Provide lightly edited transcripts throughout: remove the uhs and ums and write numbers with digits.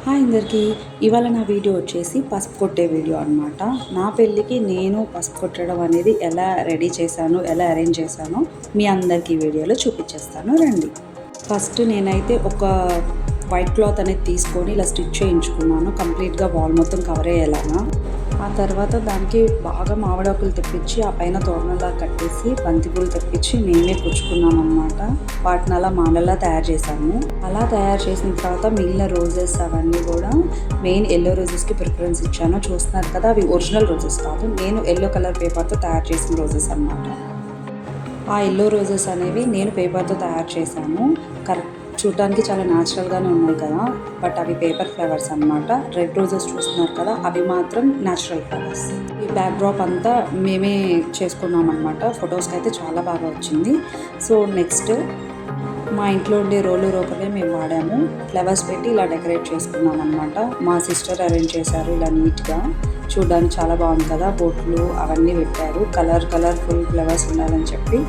Hi అందరికీ. ఇవాళ నా వీడియో వచ్చేసి పసుపు కొట్టే వీడియో అనమాట. నా పెళ్ళికి నేను పసుపు కొట్టడం అనేది ఎలా రెడీ చేశాను, ఎలా అరేంజ్ చేశానో మీ అందరికీ వీడియోలో చూపించేస్తాను రండి. ఫస్ట్ నేనైతే ఒక వైట్ క్లాత్ అనేది తీసుకొని ఇలా స్టిచ్ చేయించుకున్నాను, కంప్లీట్గా వాల్ మొత్తం కవర్ అయ్యేలాగా. ఆ తర్వాత దానికి బాగా మామిడాకులు తెప్పించి ఆ పైన తోరణంలా కట్టేసి బంతిపూలు తెప్పించి నేనే పుచ్చుకున్నాను అనమాట. వాటిని అలా మాలలా తయారు చేశాను. అలా తయారు చేసిన తర్వాత మిగిలిన రోజెస్ అవన్నీ కూడా మెయిన్ ఎల్లో రోజెస్కి ప్రిఫరెన్స్ ఇచ్చాను. చూస్తున్నారు కదా, అవి ఒరిజినల్ రోజెస్ కాదు, నేను ఎల్లో కలర్ పేపర్తో తయారు చేసిన రోజెస్ అనమాట. ఆ ఎల్లో రోజెస్ అనేవి నేను పేపర్తో తయారు చేశాను. చూడటానికి చాలా న్యాచురల్గానే ఉన్నాయి కదా, బట్ అవి పేపర్ ఫ్లవర్స్ అనమాట. రెడ్ రోజెస్ చూస్తున్నారు కదా, అవి మాత్రం న్యాచురల్ ఫ్లవర్స్. ఈ బ్యాక్ డ్రాప్ అంతా మేమే చేసుకున్నాం అనమాట. ఫొటోస్కి అయితే చాలా బాగా వచ్చింది. సో నెక్స్ట్ మా ఇంట్లో ఉండే రోలు రోకలే మేము వాడాము. ఫ్లవర్స్ పెట్టి ఇలా డెకరేట్ చేసుకున్నాం అనమాట. మా సిస్టర్ అరేంజ్ చేశారు ఇలా నీట్గా. చూడడానికి చాలా బాగుంది కదా, బొట్లు అవన్నీ పెట్టారు. కలర్ఫుల్ ఫ్లవర్స్ ఉండాలని చెప్పి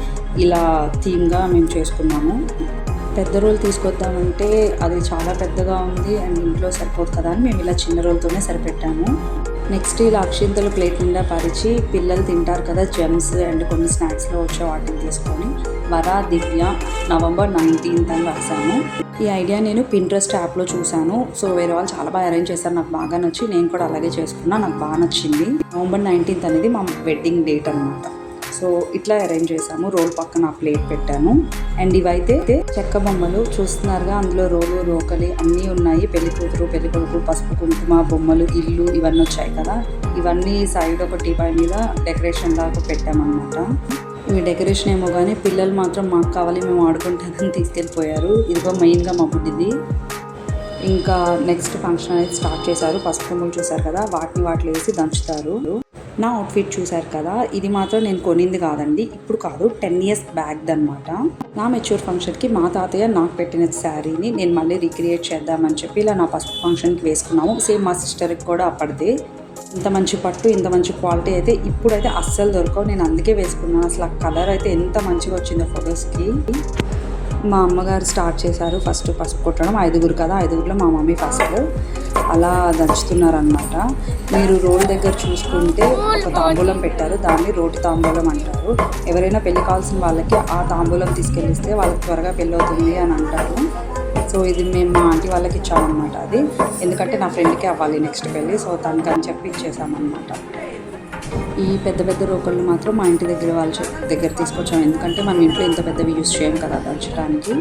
ఇలా థీమ్గా మేము చేసుకున్నాము. పెద్ద రోల్ తీసుకొద్దామంటే అది చాలా పెద్దగా ఉంది అండ్ ఇంట్లో సరిపోదు కదా అని మేము ఇలా చిన్న రోల్తోనే సరిపెట్టాము. నెక్స్ట్ ఇలా అక్షింతలు ప్లేట్ నిండా పరిచి పిల్లలు తింటారు కదా జెమ్స్ అండ్ కొన్ని స్నాక్స్లో వచ్చే వాటిని తీసుకొని వరా దివ్య నవంబర్ 19th అని రాశాను. ఈ ఐడియా నేను పింట్రెస్ట్ యాప్లో చూశాను. సో వేరే వాళ్ళు చాలా బాగా అరేంజ్ చేశారు, నాకు బాగా నచ్చి నేను కూడా అలాగే చేసుకున్నా, నాకు బాగా నచ్చింది. నవంబర్ 19th అనేది మా వెడ్డింగ్ డేట్ అనమాట. సో ఇట్లా అరేంజ్ చేసాము. రోల్ పక్కన ప్లేట్ పెట్టాను. అండ్ ఇవైతే చెక్క బొమ్మలు చూస్తున్నారుగా, అందులో రోలు రోకలి అన్నీ ఉన్నాయి. పెళ్లి కూతురు పెళ్లి కొడుకు పసుపు కుంకుమ బొమ్మలు ఇల్లు ఇవన్నీ వచ్చాయి కదా, ఇవన్నీ సైడ్ ఒక టీపాయ్ మీద డెకరేషన్ లాగా పెట్టామన్నమాట. ఇవి డెకరేషన్ ఏమో కానీ పిల్లలు మాత్రం మాకు కావాలి మేము ఆడుకుంటామని తీసుకెళ్ళిపోయారు. ఇదిగో మెయిన్గా మా బుడ్డిది. ఇంకా నెక్స్ట్ ఫంక్షన్ అనేది స్టార్ట్ చేశారు. పసుపు కొమ్ములు చూసారు కదా, వాటిలో వేసి దంచుతారు. నా అవుట్ఫిట్ చూసారు కదా, ఇది మాత్రం నేను కొనింది కాదండి, ఇప్పుడు కాదు 10 years బ్యాక్ అనమాట. నా మెచ్యూర్ ఫంక్షన్కి మా తాతయ్య నాకు పెట్టిన శారీని నేను మళ్ళీ రీక్రియేట్ చేద్దామని చెప్పి ఇలా నా పసుపు ఫంక్షన్కి వేసుకున్నాము. సేమ్ మా సిస్టర్కి కూడా అప్పటిదే. ఇంత మంచి పట్టు ఇంత మంచి క్వాలిటీ అయితే ఇప్పుడైతే అస్సలు దొరకవు, నేను అందుకే వేసుకున్నాను. అసలు ఆ కలర్ అయితే ఎంత మంచిగా వచ్చిందో ఫొటోస్కి. మా అమ్మగారు స్టార్ట్ చేశారు ఫస్ట్ పసుపు కొట్టడం. 5 కదా, 5లో మా మమ్మీ ఫస్ట్ అలా దంచుతున్నారనమాట. మీరు రోల్ దగ్గర చూసుకుంటే ఒక తాంబూలం పెట్టారు, దాన్ని రోటి తాంబూలం అంటారు. ఎవరైనా పెళ్ళి కావాల్సిన వాళ్ళకి ఆ తాంబూలం తీసుకెళ్ళిస్తే వాళ్ళకి త్వరగా పెళ్ళి అవుతుంది అని అంటారు. సో ఇది మేము మా ఆంటీ వాళ్ళకి ఇచ్చామన్నమాట. అది ఎందుకంటే నా ఫ్రెండ్కి అవ్వాలి నెక్స్ట్ పెళ్ళి, సో తనకని చెప్పి ఇచ్చేసామన్నమాట. ఈ పెద్ద రోకళ్ళు మాత్రం మా ఇంటి వాళ్ళ దగ్గర తీసుకొచ్చాము, ఎందుకంటే మనం ఇంట్లో ఇంత పెద్దవి యూజ్ చేయం కదా దంచడానికి.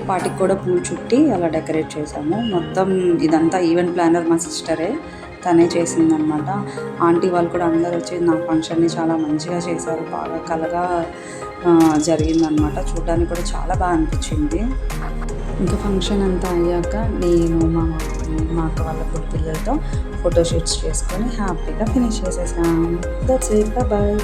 వాటికి కూడా పూలు చుట్టి అలా డెకరేట్ చేసాము. మొత్తం ఇదంతా ఈవెంట్ ప్లానర్ మా సిస్టరే, తనే చేసిందనమాట. ఆంటీ వాళ్ళు కూడా అందరూ వచ్చి నా ఫంక్షన్ని చాలా మంచిగా చేశారు, బాగా కలగా జరిగిందనమాట. చూడడానికి కూడా చాలా బాగా అనిపించింది. ఇంకా ఫంక్షన్ అంతా అయ్యాక నేను మా అక్క వాళ్ళ పిల్లలతో ఫోటోషూట్స్ చేసుకొని హ్యాపీగా ఫినిష్ చేసేసాం. That's it, bye.